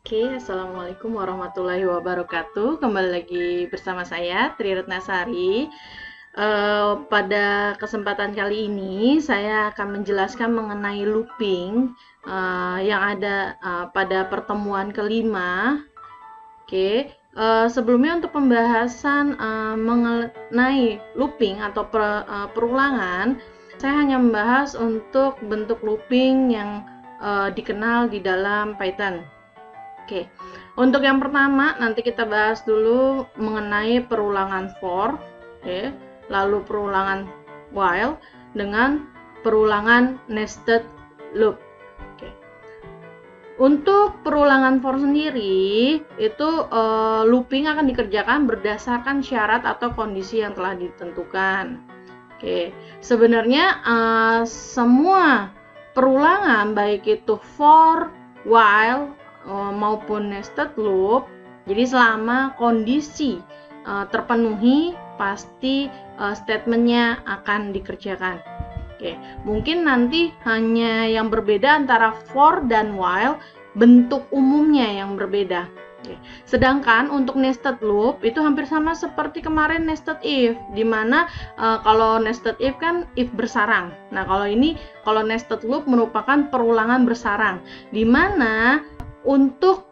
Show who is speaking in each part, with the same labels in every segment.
Speaker 1: Assalamualaikum warahmatullahi wabarakatuh. Kembali lagi bersama saya, Tri Retnasari. Pada kesempatan kali ini, saya akan menjelaskan mengenai looping yang ada pada pertemuan kelima. Sebelumnya untuk pembahasan mengenai looping atau perulangan, saya hanya membahas untuk bentuk looping yang dikenal di dalam Python. Untuk yang pertama nanti kita bahas dulu mengenai perulangan for, lalu perulangan while dengan perulangan nested loop. Untuk perulangan for sendiri itu looping akan dikerjakan berdasarkan syarat atau kondisi yang telah ditentukan. Sebenarnya semua perulangan baik itu for, while maupun nested loop, jadi selama kondisi terpenuhi pasti statementnya akan dikerjakan. Mungkin nanti hanya yang berbeda antara for dan while, bentuk umumnya yang berbeda. Sedangkan untuk nested loop itu hampir sama seperti kemarin nested if, dimana kalau nested if kan if bersarang. Nah kalau nested loop merupakan perulangan bersarang, dimana untuk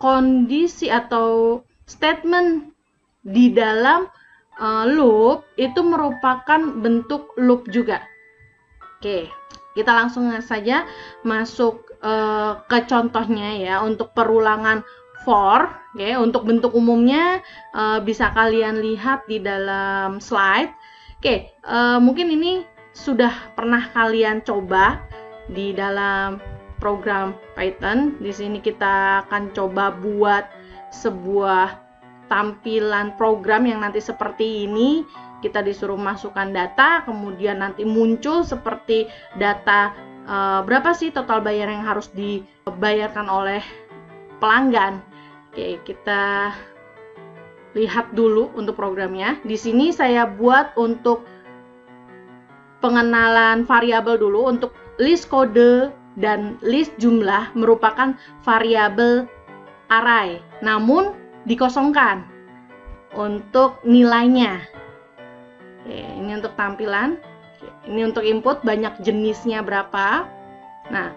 Speaker 1: kondisi atau statement di dalam loop itu merupakan bentuk loop juga. Kita langsung saja masuk ke contohnya ya. Untuk perulangan for, untuk bentuk umumnya bisa kalian lihat di dalam slide. Mungkin ini sudah pernah kalian coba di dalam program Python. Di sini kita akan coba buat sebuah tampilan program yang nanti seperti ini. Kita disuruh masukkan data, kemudian nanti muncul seperti data berapa sih total bayar yang harus dibayarkan oleh pelanggan. Kita lihat dulu untuk programnya. Di sini saya buat untuk pengenalan variabel dulu. Untuk list kode dan list jumlah merupakan variabel array, namun dikosongkan untuk nilainya. Ini untuk tampilan. Ini untuk input, banyak jenisnya berapa. Nah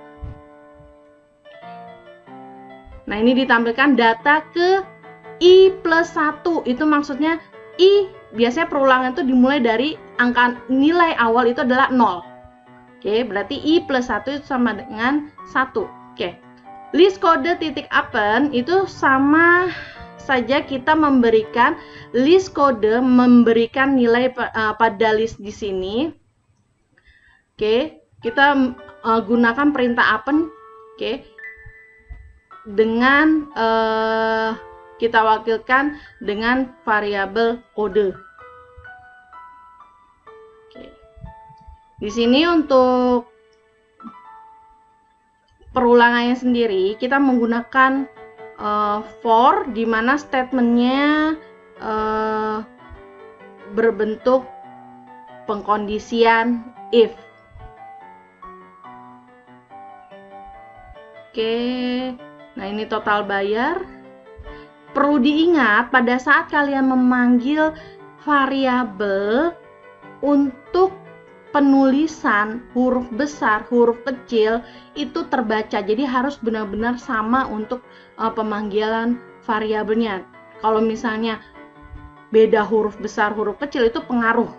Speaker 1: ini ditampilkan data ke i plus 1. Itu maksudnya i biasanya perulangan itu dimulai dari angka nilai awal itu adalah 0. Berarti i plus 1 itu sama dengan 1. List kode titik append itu sama saja, kita memberikan list kode, memberikan nilai pada list di sini. Kita gunakan perintah append, dengan kita wakilkan dengan variabel kode. Di sini untuk perulangannya sendiri kita menggunakan for, di mana statementnya berbentuk pengkondisian if. Nah ini total bayar. Perlu diingat pada saat kalian memanggil variabel untuk penulisan huruf besar, huruf kecil itu terbaca. Jadi harus benar-benar sama untuk pemanggilan variabelnya. Kalau misalnya beda huruf besar, huruf kecil itu pengaruh.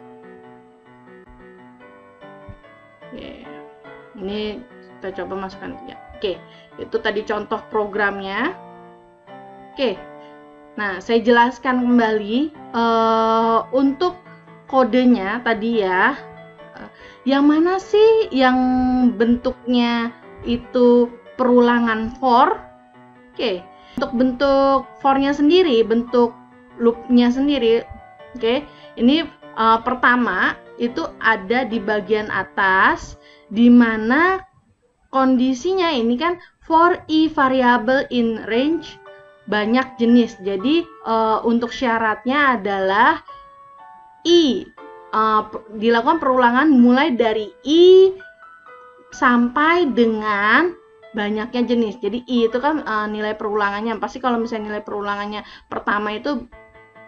Speaker 1: Ini kita coba masukkan ya. Itu tadi contoh programnya. Nah saya jelaskan kembali untuk kodenya tadi ya. Yang mana sih yang bentuknya itu perulangan for? Untuk bentuk for-nya sendiri, bentuk loop-nya sendiri, ini pertama itu ada di bagian atas, di mana kondisinya ini kan for i variable in range banyak jenis. Jadi untuk syaratnya adalah i dilakukan perulangan mulai dari i sampai dengan banyaknya jenis. Jadi I itu kan nilai perulangannya. Pasti kalau misalnya nilai perulangannya pertama itu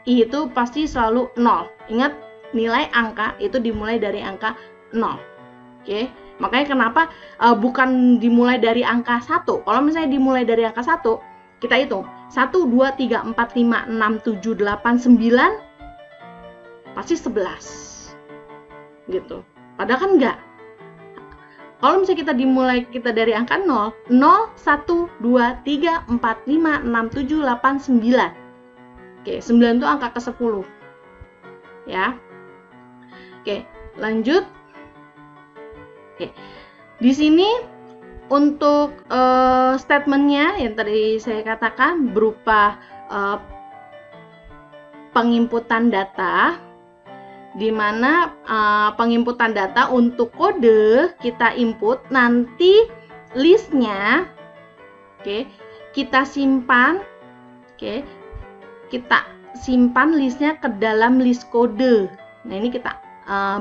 Speaker 1: I itu pasti selalu 0. Ingat, nilai angka itu dimulai dari angka 0. Oke. Makanya kenapa bukan dimulai dari angka 1. Kalau misalnya dimulai dari angka 1, kita hitung 1, 2, 3, 4, 5, 6, 7, 8, 9 pasti 11 gitu. Padahal kan enggak. Kalau misalnya kita dari angka 0, 0, 1, 2, 3, 4, 5, 6, 7, 8, 9. Oke, 9 itu angka ke-10. Ya. Oke, lanjut. Oke. Di sini untuk statementnya yang tadi saya katakan berupa penginputan data, di mana penginputan data untuk kode kita input, nanti listnya kita simpan, kita simpan listnya ke dalam list kode. Nah, ini kita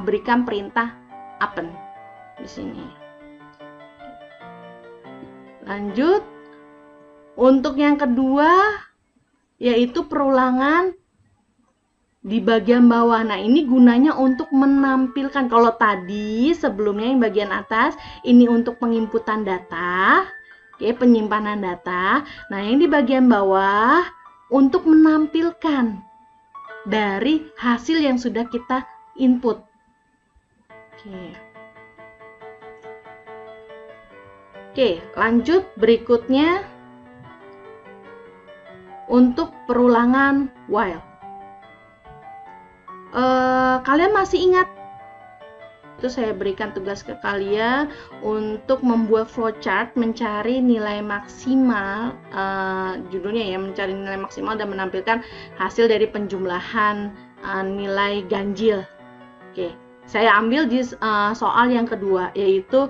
Speaker 1: berikan perintah append di sini. Lanjut, untuk yang kedua yaitu perulangan di bagian bawah. Nah, ini gunanya untuk menampilkan. Kalau tadi sebelumnya yang bagian atas ini untuk penginputan data, penyimpanan data. Nah, yang di bagian bawah untuk menampilkan dari hasil yang sudah kita input. Oke, lanjut berikutnya untuk perulangan while. Kalian masih ingat? Itu saya berikan tugas ke kalian untuk membuat flowchart mencari nilai maksimal, judulnya ya, mencari nilai maksimal dan menampilkan hasil dari penjumlahan nilai ganjil. Oke, saya ambil di soal yang kedua, yaitu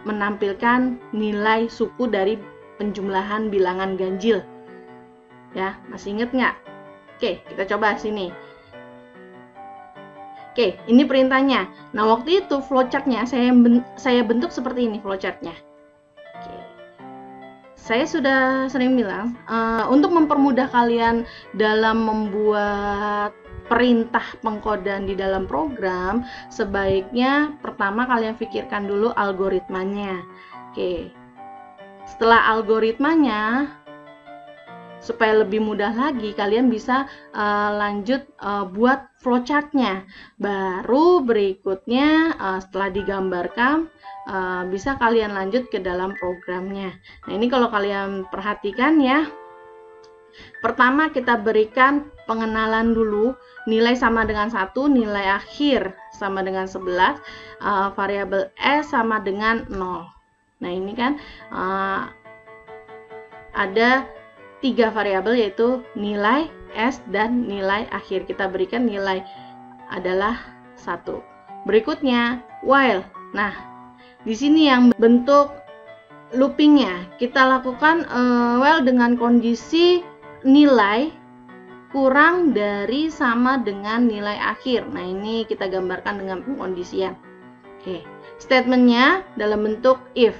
Speaker 1: menampilkan nilai suku dari penjumlahan bilangan ganjil. Ya, masih ingat nggak? Oke, kita coba sini. Oke, ini perintahnya. Nah, waktu itu flowchartnya saya bentuk seperti ini flowchartnya. Oke. Saya sudah sering bilang, untuk mempermudah kalian dalam membuat perintah pengkodean di dalam program, sebaiknya pertama kalian pikirkan dulu algoritmanya. Oke. Setelah algoritmanya, supaya lebih mudah lagi, kalian bisa lanjut buat flowchartnya. Baru berikutnya setelah digambarkan, bisa kalian lanjut ke dalam programnya. Nah, ini kalau kalian perhatikan ya. Pertama kita berikan pengenalan dulu, nilai sama dengan 1, nilai akhir sama dengan 11, variabel S sama dengan 0. Nah, ini kan ada 3 variabel, yaitu nilai, S, dan nilai akhir. Kita berikan nilai adalah 1. Berikutnya while. Nah, di sini yang bentuk loopingnya kita lakukan while dengan kondisi nilai kurang dari sama dengan nilai akhir. Nah, ini kita gambarkan dengan pengkondisian. Oke, statementnya dalam bentuk if.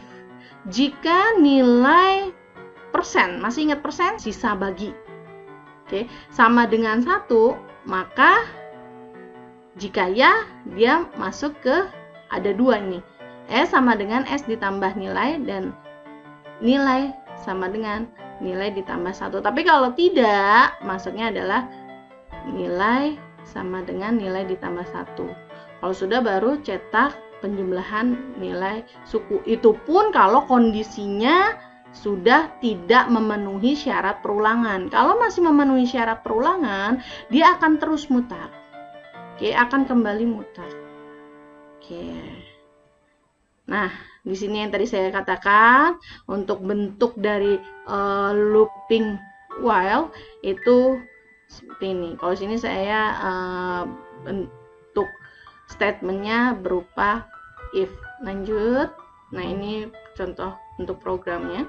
Speaker 1: Jika nilai persen, masih ingat persen? Sisa bagi. Oke, sama dengan 1, maka jika ya, dia masuk ke, ada 2 ini. S sama dengan S ditambah nilai, dan nilai sama dengan nilai ditambah 1. Tapi kalau tidak, masuknya adalah nilai sama dengan nilai ditambah 1. Kalau sudah, baru cetak penjumlahan nilai suku. Itu pun kalau kondisinya sudah tidak memenuhi syarat perulangan. Kalau masih memenuhi syarat perulangan, dia akan terus mutar. Oke, akan kembali mutar. Oke. Nah, di sini yang tadi saya katakan, untuk bentuk dari looping while itu seperti ini. Kalau sini saya bentuk statementnya berupa if. Lanjut. Nah, ini contoh untuk programnya.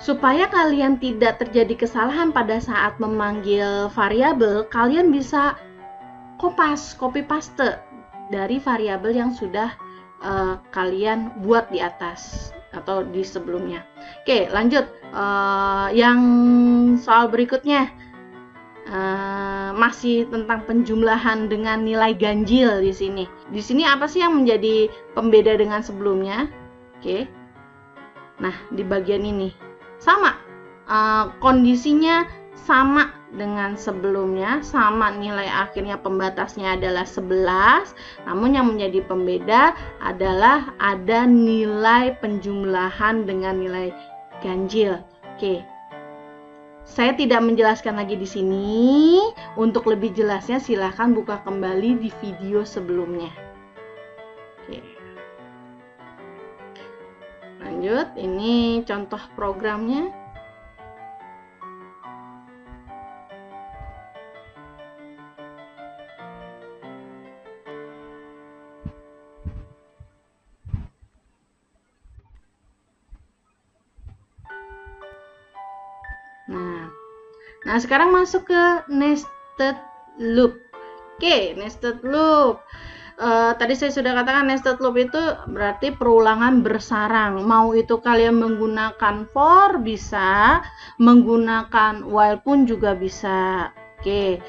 Speaker 1: Supaya kalian tidak terjadi kesalahan pada saat memanggil variabel, kalian bisa copy paste dari variabel yang sudah kalian buat di atas atau di sebelumnya. Oke, lanjut. Yang soal berikutnya masih tentang penjumlahan dengan nilai ganjil di sini. Di sini apa sih yang menjadi pembeda dengan sebelumnya? Oke. Nah, di bagian ini sama. Kondisinya sama dengan sebelumnya, sama nilai akhirnya pembatasnya adalah 11, namun yang menjadi pembeda adalah ada nilai penjumlahan dengan nilai ganjil. Oke. Saya tidak menjelaskan lagi di sini. Untuk lebih jelasnya silahkan buka kembali di video sebelumnya. Oke. Lanjut, ini contoh programnya. Nah, sekarang masuk ke nested loop. Oke, nested loop. Tadi saya sudah katakan nested loop itu berarti perulangan bersarang. Mau itu kalian menggunakan for bisa, menggunakan while pun juga bisa. Oke.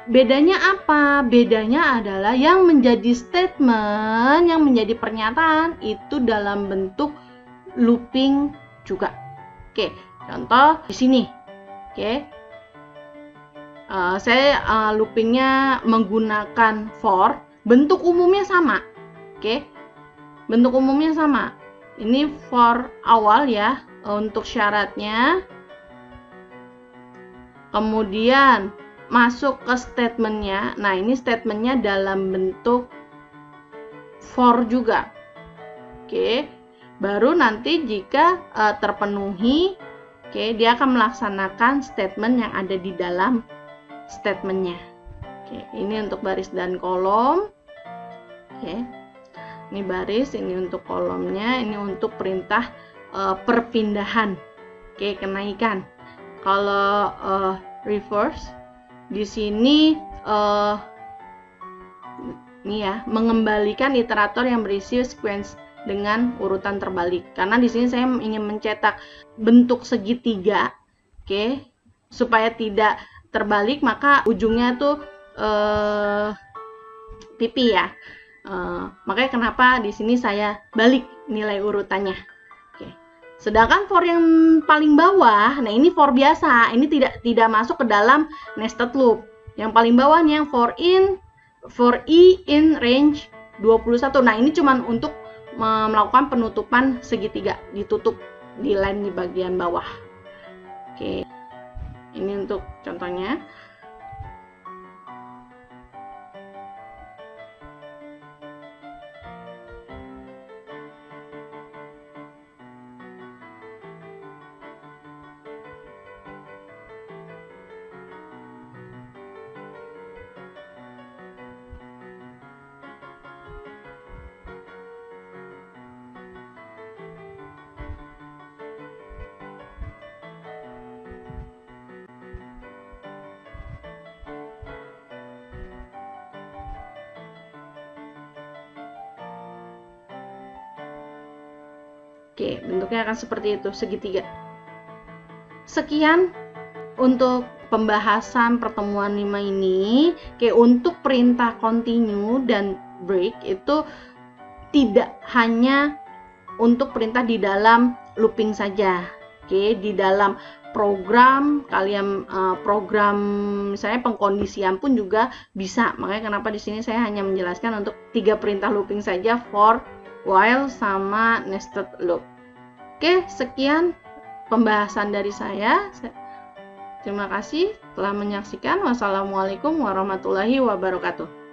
Speaker 1: Bedanya apa? Bedanya adalah yang menjadi statement, yang menjadi pernyataan itu dalam bentuk looping juga. Oke, contoh di sini. Oke. Saya loopingnya menggunakan for, bentuk umumnya sama. Oke. Bentuk umumnya sama. Ini for awal ya, untuk syaratnya. Kemudian masuk ke statementnya. Nah, ini statementnya dalam bentuk for juga. Oke. Baru nanti jika terpenuhi, oke, dia akan melaksanakan statement yang ada di dalam statementnya. Oke, ini untuk baris dan kolom. Oke, ini baris, ini untuk kolomnya, ini untuk perintah perpindahan. Oke, kenaikan. Kalau reverse di sini ini ya, mengembalikan iterator yang berisi sequence dengan urutan terbalik. Karena di sini saya ingin mencetak bentuk segitiga, oke, supaya tidak terbalik, maka ujungnya tuh pipi ya. Makanya kenapa di sini saya balik nilai urutannya. Oke. Sedangkan for yang paling bawah, nah ini for biasa, ini tidak masuk ke dalam nested loop. Yang paling bawah nih yang for i in range 21. Nah, ini cuma untuk melakukan penutupan segitiga, ditutup di line di bagian bawah. Oke. Ini untuk contohnya. Oke, bentuknya akan seperti itu, segitiga. Sekian untuk pembahasan pertemuan 5 ini. Oke, untuk perintah continue dan break itu tidak hanya untuk perintah di dalam looping saja. Oke, di dalam program kalian program misalnya pengkondisian pun juga bisa. Makanya kenapa di sini saya hanya menjelaskan untuk 3 perintah looping saja, for, while, sama nested loop. Oke, sekian pembahasan dari saya. Terima kasih telah menyaksikan. Wassalamualaikum warahmatullahi wabarakatuh.